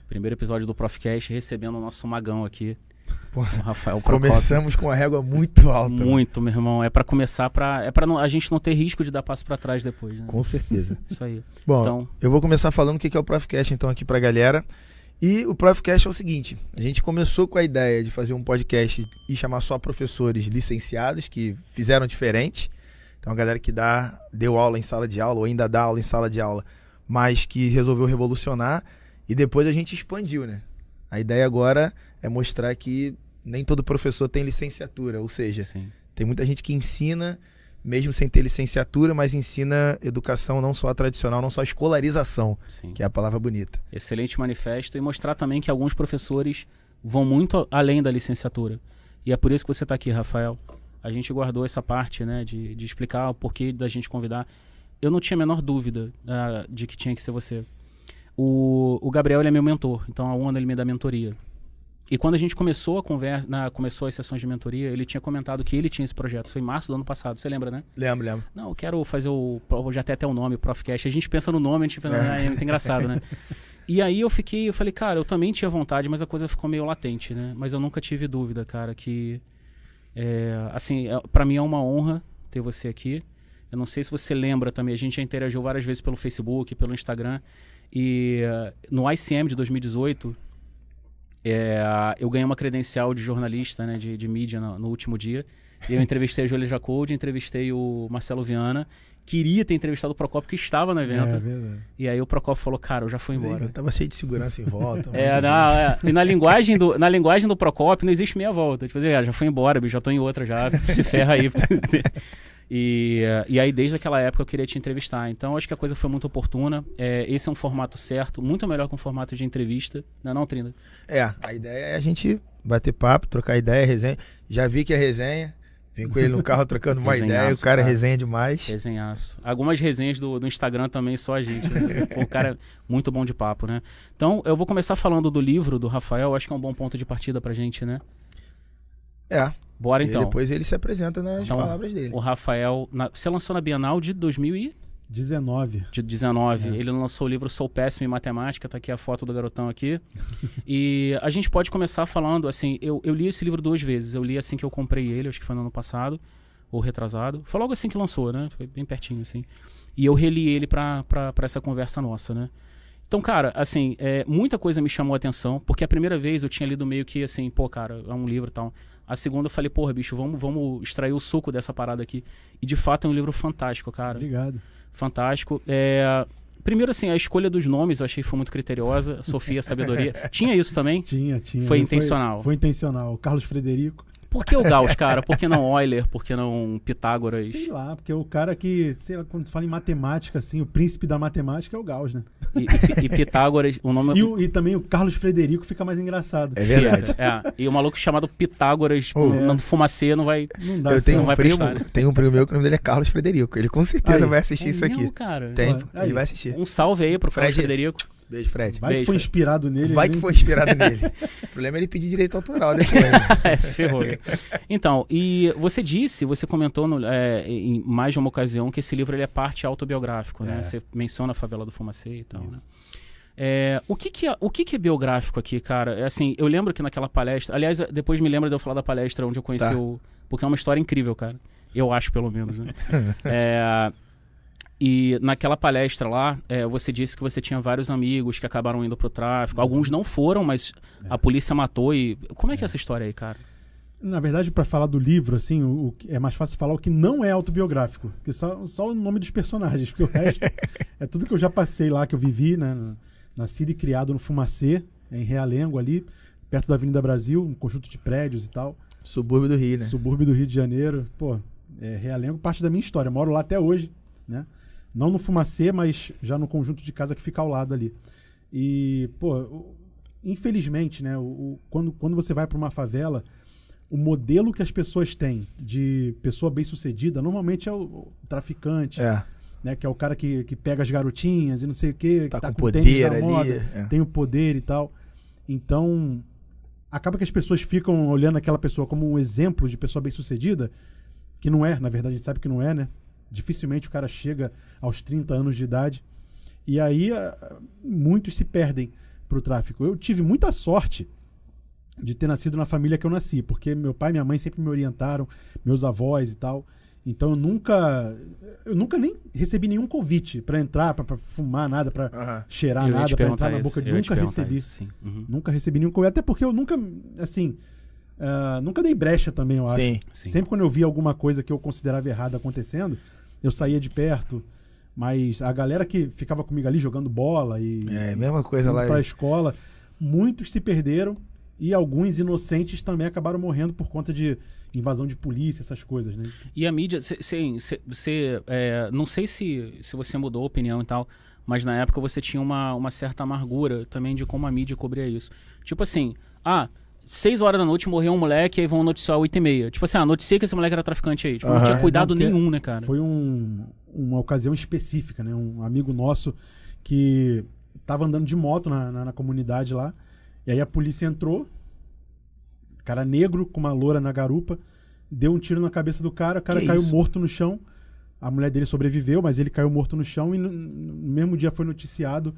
Primeiro episódio do Profcast, recebendo o nosso magão aqui, Pô, o Rafael Procópio. começamos com a régua muito alta. Muito, meu irmão. É pra começar, a gente não ter risco de dar passo pra trás depois, né? Com certeza. Isso aí. Bom, Então, eu vou começar falando o que é o Profcast, então, aqui pra galera. E o Profcast é o seguinte, a gente começou com a ideia de fazer um podcast e chamar só professores licenciados que fizeram diferente. Então, a galera que deu aula em sala de aula ou ainda dá aula em sala de aula, mas que resolveu revolucionar. E depois a gente expandiu, né? A ideia agora é mostrar que nem todo professor tem licenciatura, ou seja, sim. tem muita gente que ensina, mesmo sem ter licenciatura, mas ensina educação não só a tradicional, não só a escolarização, Sim. que é a palavra bonita. Excelente manifesto. E mostrar também que alguns professores vão muito além da licenciatura. E é por isso que você está aqui, Rafael. A gente guardou essa parte, né, de explicar o porquê da gente convidar. Eu não tinha a menor dúvida de que tinha que ser você. O Gabriel, ele é meu mentor, então há um ano ele me dá mentoria. E quando a gente começou a conversa, começou as sessões de mentoria, ele tinha comentado que ele tinha esse projeto. Foi em março do ano passado, você lembra, né? Lembro. Não, eu quero fazer já tem até o nome, o Profcast. A gente pensa no nome, a gente pensa, é muito engraçado, né? E aí eu falei, cara, eu também tinha vontade, mas a coisa ficou meio latente, né? Mas eu nunca tive dúvida, cara, que pra mim é uma honra ter você aqui. Eu não sei se você lembra também, a gente já interagiu várias vezes pelo Facebook, pelo Instagram. E no ICM de 2018, eu ganhei uma credencial de jornalista, né, de mídia no último dia. E eu entrevistei a Júlia Jacob, entrevistei o Marcelo Viana. Queria ter entrevistado o Procópio, que estava no evento. É verdade. E aí o Procópio falou, cara, eu já fui embora. Eu tava cheio de segurança em volta. E na linguagem do Procópio não existe meia volta. Tipo, já fui embora, bicho, já tô em outra já, se ferra aí. E aí, desde aquela época, eu queria te entrevistar. Então, acho que a coisa foi muito oportuna. Esse é um formato certo, muito melhor que um formato de entrevista. Não, Trinda? A ideia é a gente bater papo, trocar ideia, resenha. Já vi que é resenha. Vim com ele no carro trocando uma ideia. O cara resenha demais. Resenhaço. Algumas resenhas do Instagram também, só a gente. Né? Pô, o cara é muito bom de papo, né? Então, eu vou começar falando do livro do Rafael. Acho que é um bom ponto de partida pra gente, né? Bora então. E depois ele se apresenta nas palavras dele. O Rafael, você lançou na Bienal de 19. De 19. Ele lançou o livro Sou Péssimo em Matemática, tá aqui a foto do garotão aqui. E a gente pode começar falando, assim, eu li esse livro 2 vezes. Eu li assim que eu comprei ele, acho que foi no ano passado, ou retrasado. Foi logo assim que lançou, né? Foi bem pertinho, assim. E eu reli ele pra essa conversa nossa, né? Então, cara, assim, muita coisa me chamou a atenção, porque a primeira vez eu tinha lido meio que assim, pô, cara, é um livro e tal. A segunda eu falei, porra, bicho, vamos extrair o suco dessa parada aqui. E de fato é um livro fantástico, cara. Obrigado. Fantástico. Primeiro, assim, a escolha dos nomes eu achei que foi muito criteriosa. Sofia, Sabedoria. Tinha isso também? Tinha. Foi intencional. Foi intencional. Carlos Frederico. Por que o Gauss, cara? Por que não Euler? Por que não Pitágoras? Sei lá, porque o cara que, sei lá, quando fala em matemática, assim, o príncipe da matemática é o Gauss, né? E Pitágoras, o nome... E também o Carlos Frederico fica mais engraçado. É verdade. E o maluco chamado Pitágoras, no Fumacê, não vai... Não dá Eu tenho não vai prestar. tenho um primo meu que o nome dele é Carlos Frederico. Ele com certeza vai assistir isso aqui. Cara. Ele vai assistir. Um salve aí pro Carlos Frederico. Beijo, Fred. Vai que foi inspirado nele. Vai que foi inspirado nele. O problema é ele pedir direito autoral depois. Se ferrou. Então, e você comentou em mais de uma ocasião que esse livro ele é parte autobiográfico, né? Você menciona a favela do Fumacê e tal, né? O que é biográfico aqui, cara? Assim, eu lembro que naquela palestra... Aliás, depois me lembra de eu falar da palestra onde eu conheci porque é uma história incrível, cara. Eu acho, pelo menos, né? E naquela palestra lá, você disse que você tinha vários amigos que acabaram indo pro tráfico. Alguns não foram, mas a polícia matou. E como é que é essa história aí, cara? Na verdade, para falar do livro, assim, é mais fácil falar o que não é autobiográfico. Porque só o nome dos personagens, porque o resto é tudo que eu já passei lá, que eu vivi, né? Nascido e criado no Fumacê, em Realengo ali, perto da Avenida Brasil, um conjunto de prédios e tal. Subúrbio do Rio, né? Subúrbio do Rio de Janeiro. Pô, Realengo, parte da minha história. Eu moro lá até hoje, né? Não no Fumacê, mas já no conjunto de casa que fica ao lado ali. E, pô, infelizmente, né? Quando você vai para uma favela, o modelo que as pessoas têm de pessoa bem-sucedida, normalmente é o traficante, né? Que é o cara que pega as garotinhas e não sei o quê, que tá com o poder tênis da ali, moda, tem o poder e tal. Então, acaba que as pessoas ficam olhando aquela pessoa como um exemplo de pessoa bem-sucedida, que não é, na verdade, a gente sabe que não é, né? Dificilmente o cara chega aos 30 anos de idade. E aí muitos se perdem pro tráfico. Eu tive muita sorte de ter nascido na família que eu nasci, porque meu pai e minha mãe sempre me orientaram, meus avós e tal. Então eu nunca nem recebi nenhum convite pra entrar, pra fumar nada, pra cheirar nada, pra entrar na boca. Nunca recebi. Nunca recebi nenhum convite, até porque eu nunca, assim, nunca dei brecha também, eu acho. Sim. Sempre quando eu via alguma coisa que eu considerava errada acontecendo, eu saía de perto. Mas a galera que ficava comigo ali jogando bola e mesma coisa indo lá. pra escola, muitos se perderam e alguns inocentes também acabaram morrendo por conta de invasão de polícia, essas coisas, né? E a mídia, não sei se você mudou a opinião e tal, mas na época você tinha uma certa amargura também de como a mídia cobria isso. Tipo assim, 6 horas da noite morreu um moleque, aí vão noticiar 8h30. Tipo assim, noticia que esse moleque era traficante aí. Tipo, não tinha cuidado nenhum, né, cara? Foi uma ocasião específica, né? Um amigo nosso que tava andando de moto na comunidade lá, e aí a polícia entrou, cara negro com uma loura na garupa, deu um tiro na cabeça do cara, o cara caiu morto no chão. A mulher dele sobreviveu, mas ele caiu morto no chão e no mesmo dia foi noticiado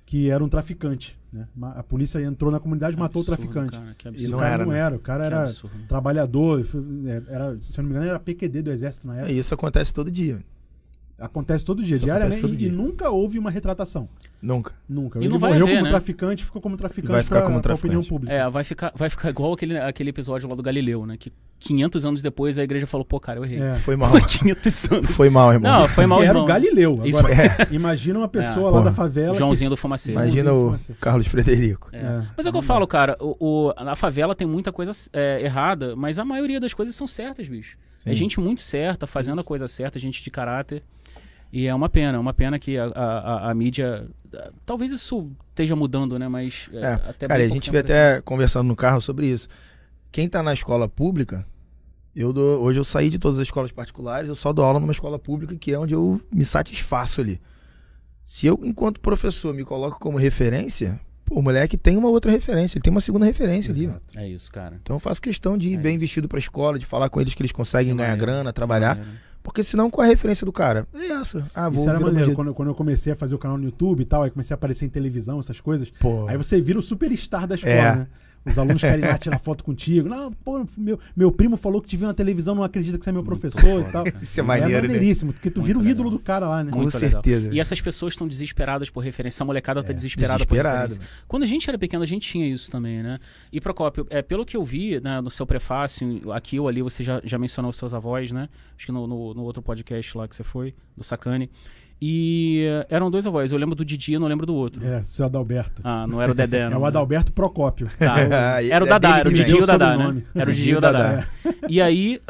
que era um traficante, né? A polícia entrou na comunidade e matou o traficante. Cara, que E o cara não era. O cara era trabalhador, se eu não me engano era PQD do exército na época. Isso acontece todo dia. Acontece todo dia, diariamente, e nunca houve uma retratação. Nunca. E Ele não vai morreu haver, como né? traficante, ficou como traficante vai ficar como pra traficante. opinião pública. Vai ficar igual aquele episódio lá do Galileu, né? Que 500 anos depois a igreja falou, pô, cara, eu errei. Foi mal. 500 anos. Foi mal, irmão. Não, foi mal, Era irmão. o Galileu. Isso Agora, imagina uma pessoa lá da favela. Joãozinho do Fumaceiro. Imagina o Carlos Frederico. Mas é o que eu falo, cara, a favela tem muita coisa errada, mas a maioria das coisas são certas, bicho. Sim. É gente muito certa, fazendo a coisa certa, gente de caráter. E é uma pena que a mídia... Talvez isso esteja mudando, né? Mas... até cara, a gente veio até conversando no carro sobre isso. Quem tá na escola pública... Hoje eu saí de todas as escolas particulares, eu só dou aula numa escola pública, que é onde eu me satisfaço ali. Se eu, enquanto professor, me coloco como referência... Pô, o moleque tem uma outra referência, ele tem uma segunda referência ali. É isso, cara. Então eu faço questão de ir bem vestido pra escola, de falar com eles que eles conseguem ganhar grana, trabalhar. Porque senão, qual é a referência do cara? É essa. Isso era maneiro. Quando eu comecei a fazer o canal no YouTube e tal, aí comecei a aparecer em televisão, essas coisas. Pô. Aí você vira o superstar da escola, né? Os alunos querem ir lá tirar foto contigo. Não, pô, meu primo falou que te viu na televisão, não acredita que você é meu professor e tal. Isso é maneiro, maneiríssimo, porque tu vira o ídolo do cara lá, né? Com certeza. E essas pessoas estão desesperadas por referência. Essa molecada tá desesperada por referência. Quando a gente era pequeno, a gente tinha isso também, né? E, Procópio, pelo que eu vi, né, no seu prefácio, aqui ou ali, você já mencionou os seus avós, né? Acho que no outro podcast lá que você foi, do Sacane. E eram 2 avós. Eu lembro do Didi, eu não lembro do outro. Seu Adalberto. Não era o Dedé, não. É o Adalberto Procópio. Era o Dadá, era o Didi e o Dadá, né? Era o Didi e o Dadá. E aí,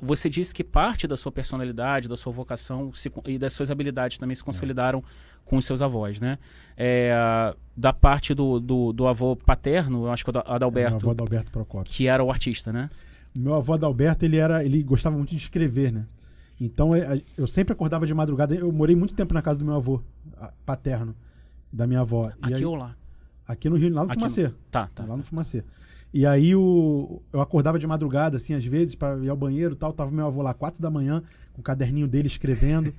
você disse que parte da sua personalidade, da sua vocação e das suas habilidades também se consolidaram com os seus avós, né? Da parte do avô paterno, eu acho que o Adalberto. O avô Adalberto Procópio. Que era o artista, né? Meu avô Adalberto, ele gostava muito de escrever, né? Então eu sempre acordava de madrugada. Eu morei muito tempo na casa do meu avô paterno, da minha avó. Aqui ou lá? Aqui no Rio, lá no Fumacê. Tá. Lá no Fumacê. E aí eu acordava de madrugada, assim, às vezes, para ir ao banheiro e tal. Tava meu avô lá 4 da manhã, com o caderninho dele escrevendo.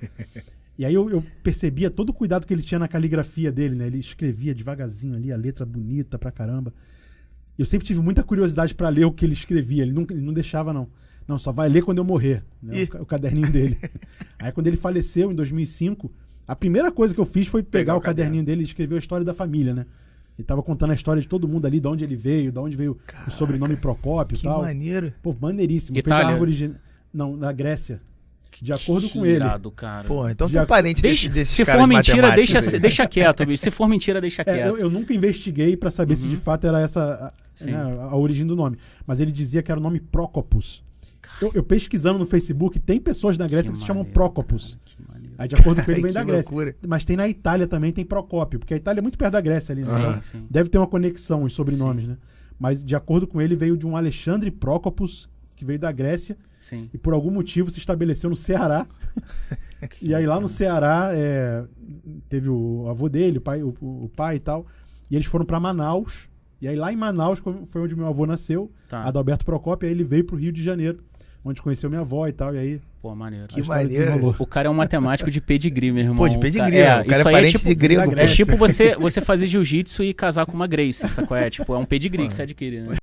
E aí eu percebia todo o cuidado que ele tinha na caligrafia dele, né? Ele escrevia devagarzinho ali, a letra bonita pra caramba. Eu sempre tive muita curiosidade para ler o que ele escrevia. Ele não deixava, não. Não, só vai ler quando eu morrer, né? O caderninho dele. Aí quando ele faleceu, em 2005, a primeira coisa que eu fiz foi pegar o caderninho dele e escrever a história da família, né? Ele tava contando a história de todo mundo ali, de onde ele veio, de onde veio o sobrenome Procópio e tal. Que maneiro. Pô, maneiríssimo. Itália? Fez a árvore... Não, na Grécia. De acordo com ele. Irado, cara. Pô, então tu é parente desses se caras for mentira, matemáticos. deixa quieto, bicho. Se for mentira, deixa quieto. Eu nunca investiguei pra saber se de fato era essa a origem do nome. Mas ele dizia que era o nome Procopus. Eu pesquisando no Facebook, tem pessoas na Grécia que se chamam Procopus. Aí, de acordo com ele, vem da Grécia. Loucura. Mas tem na Itália também, tem Procópio, porque a Itália é muito perto da Grécia ali, né? Sim. Deve ter uma conexão os sobrenomes, né? Mas, de acordo com ele, veio de um Alexandre Procopus, que veio da Grécia. Sim. E por algum motivo se estabeleceu no Ceará. E aí lá no Ceará teve o avô dele, o pai e tal. E eles foram pra Manaus. E aí lá em Manaus foi onde meu avô nasceu, Tá. Adalberto Procópio. Aí ele veio pro Rio de Janeiro onde conheceu minha avó e tal, e aí... Pô, maneiro. Que a história maneiro. desenrolou. O cara é um matemático de pedigree, meu irmão. Pô, de pedigree, é, o cara isso é aí parente tipo, de grego. da É Grécia. tipo você fazer jiu-jitsu e casar com uma Grace, sacou? É tipo, é um pedigree que você adquire, né?